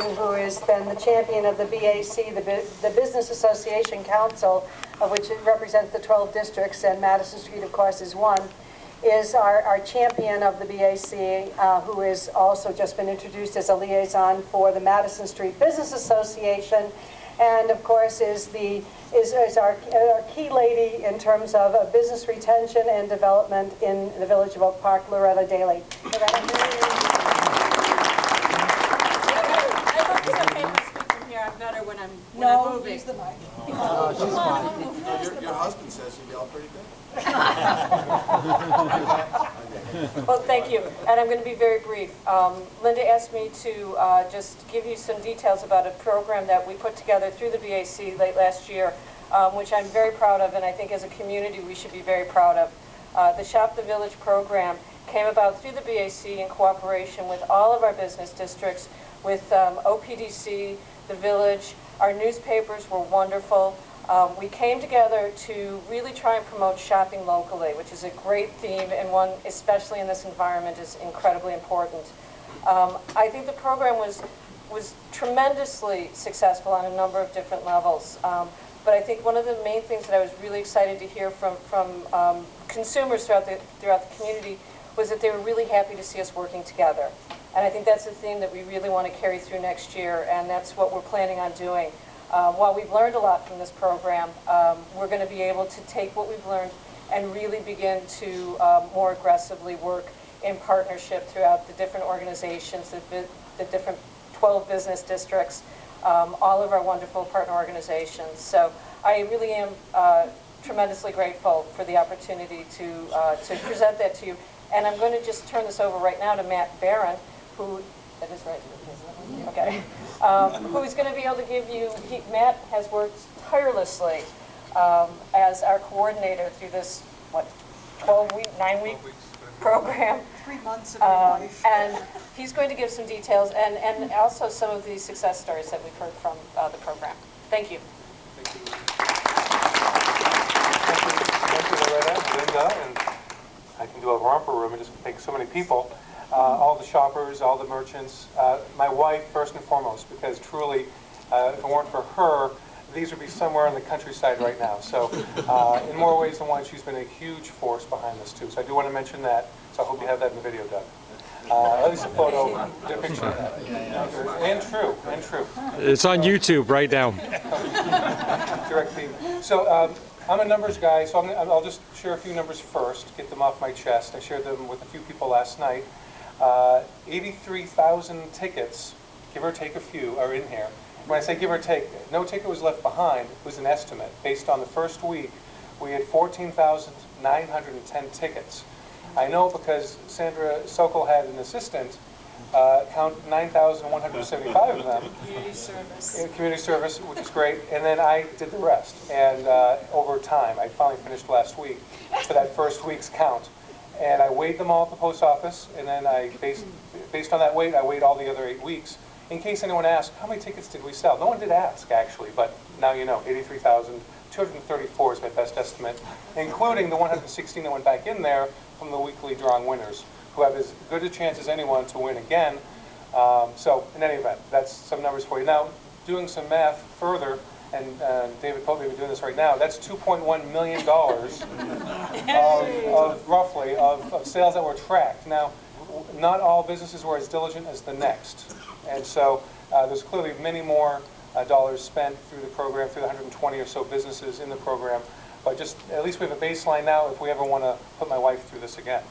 who has been the champion of the BAC, the Business Association Council, of which it represents the 12 districts, and Madison Street, of course, is one, is our champion of the BAC, who has also just been introduced as a liaison for the Madison Street Business Association, and of course is our key lady in terms of business retention and development in the Village of Oak Park, Loretta Daly. I'm better when I'm moving. Use the mic. No, she's fine. Your husband says you yell pretty good. Well, thank you. And I'm going to be very brief. Linda asked me to just give you some details about a program that we put together through the BAC late last year, which I'm very proud of, and I think as a community we should be very proud of. The Shop the Village program came about through the BAC in cooperation with all of our business districts, with OPDC, the Village. Our newspapers were wonderful. We came together to really try and promote shopping locally, which is a great theme and one, especially in this environment, is incredibly important. I think the program was tremendously successful on a number of different levels. But I think one of the main things that I was really excited to hear from consumers throughout the community was that they were really happy to see us working together. And I think that's a theme that we really want to carry through next year, and that's what we're planning on doing. While we've learned a lot from this program, we're going to be able to take what we've learned and really begin to more aggressively work in partnership throughout the different organizations, the different 12 business districts, all of our wonderful partner organizations. So I really am tremendously grateful for the opportunity to present that to you. And I'm going to just turn this over right now to Matt Barron, who, that is right, okay, who's going to be able to give you, Matt has worked tirelessly as our coordinator through this, what, 12-week, 9-week program. 3 months of your life. And he's going to give some details and also some of the success stories that we've heard from the program. Thank you. Thank you. Thank you, Loretta and Linda, and I can do a romper room and just take so many people. All the shoppers, all the merchants, my wife first and foremost, because truly, if it weren't for her, these would be somewhere in the countryside right now. So in more ways than one, she's been a huge force behind this too. So I do want to mention that, so I hope you have that in the video, Doug. At least a photo, a picture of that. And true. It's on YouTube right now. Direct feed. So I'm a numbers guy, so I'll just share a few numbers first, get them off my chest. I shared them with a few people last night. 83,000 tickets, give or take a few, are in here. When I say give or take, no ticket was left behind. It was an estimate. Based on the first week, we had 14,910 tickets. I know because Sandra Sokol had an assistant count 9,175 of them. Community service. In community service, which is great. And then I did the rest. And over time, I finally finished last week for that first week's count. And I weighed them all at the post office, and then based on that weight, I weighed all the other 8 weeks. In case anyone asked, how many tickets did we sell? No one did ask, actually, but now you know, 83,234 is my best estimate, including the 116 that went back in there from the weekly drawing winners, who have as good a chance as anyone to win again. So, in any event, that's some numbers for you. Now, doing some math further, and David probably be doing this right now, that's $2.1 million roughly of sales that were tracked. Now, not all businesses were as diligent as the next. And so there's clearly many more dollars spent through the program, through the 120 or so businesses in the program. But just, at least we have a baseline now if we ever want to put my wife through this again.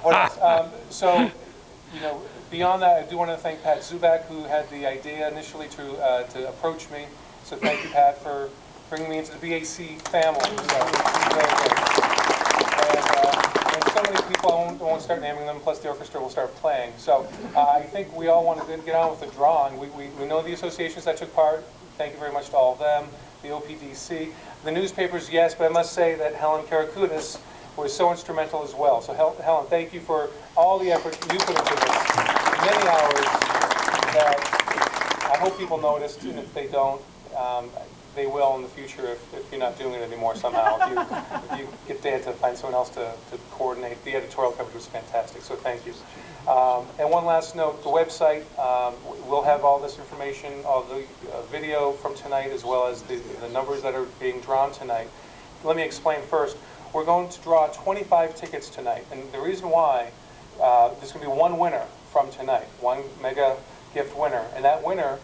What else? So, you know, beyond that, I do want to thank Pat Zubak, who had the idea initially to approach me. So thank you, Pat, for bringing me into the BAC family. And so many people, I won't start naming them, plus the orchestra will start playing. So I think we all want to get on with the drawing. We know the associations that took part. Thank you very much to all of them. The OPDC. The newspapers, yes, but I must say that Helen Karakoutis was so instrumental as well. So Helen, thank you for all the effort you put into this. Many hours that I hope people noticed, and if they don't, they will in the future if you're not doing it anymore somehow. If you get Dan to find someone else to coordinate. The editorial coverage was fantastic, so thank you. And one last note, the website will have all this information, all the video from tonight, as well as the numbers that are being drawn tonight. Let me explain first. We're going to draw 25 tickets tonight, and the reason why, there's going to be one winner from tonight, one mega gift winner, and that winner,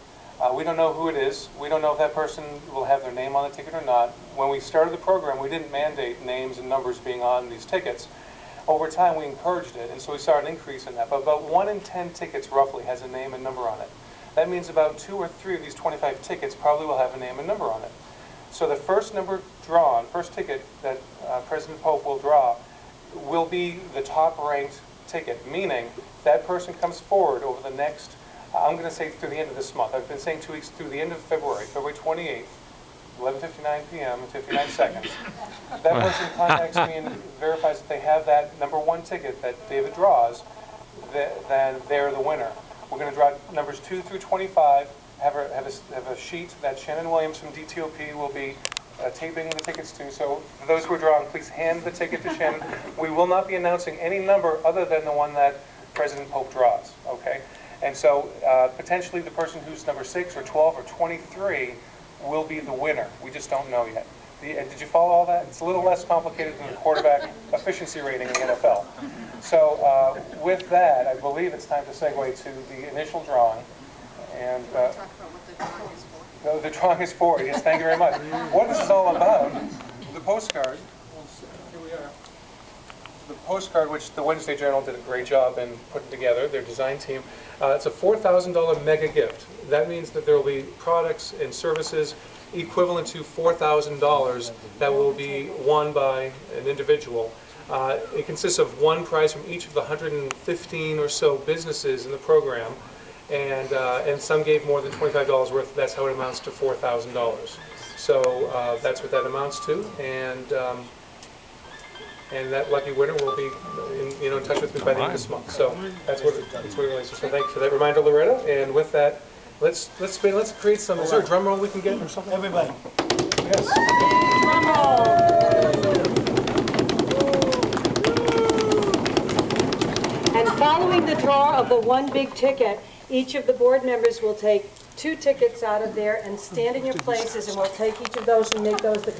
we don't know who it is. We don't know if that person will have their name on the ticket or not. When we started the program, we didn't mandate names and numbers being on these tickets. Over time, we encouraged it, and so we saw an increase in that. But about 1 in 10 tickets, roughly, has a name and number on it. That means about 2 or 3 of these 25 tickets probably will have a name and number on it. So the first number drawn, first ticket that President Pope will draw, will be the top-ranked ticket, meaning that person comes forward over the next, I'm going to say through the end of this month. I've been saying 2 weeks, through the end of February, February 28th, 11:59 p.m. and 59 seconds. That person contacts me and verifies that they have that number 1 ticket that David draws, then they're the winner. We're going to draw numbers 2 through 25, have a sheet that Shannon Williams from DTOP will be taping the tickets to. So for those who are drawing, please hand the ticket to Shannon. We will not be announcing any number other than the one that President Pope draws, okay? And so potentially the person who's number 6 or 12 or 23 will be the winner. We just don't know yet. Did you follow all that? It's a little less complicated than the quarterback efficiency rating in the NFL. So with that, I believe it's time to segue to the initial drawing. And Talk about what the drawing is for. no, the drawing is for, yes, thank you very much. What this is all about, the postcard, here we are. The postcard, which the Wednesday Journal did a great job in putting together, their design team, it's a $4,000 mega gift. That means that there will be products and services equivalent to $4,000 that will be won by an individual. It consists of one prize from each of the 115 or so businesses in the program, and some gave more than $25 worth. That's how it amounts to $4,000. So that's what that amounts to, and that lucky winner will be in touch with me by the end of this month. So that's what it relates to. So thank you for that reminder, Loretta. And with that, let's create some. Is there a drum roll we can get or something? Everybody. Yes. And following the draw of the one big ticket, each of the board members will take 2 tickets out of there and stand in your places, and we'll take each of those and make those the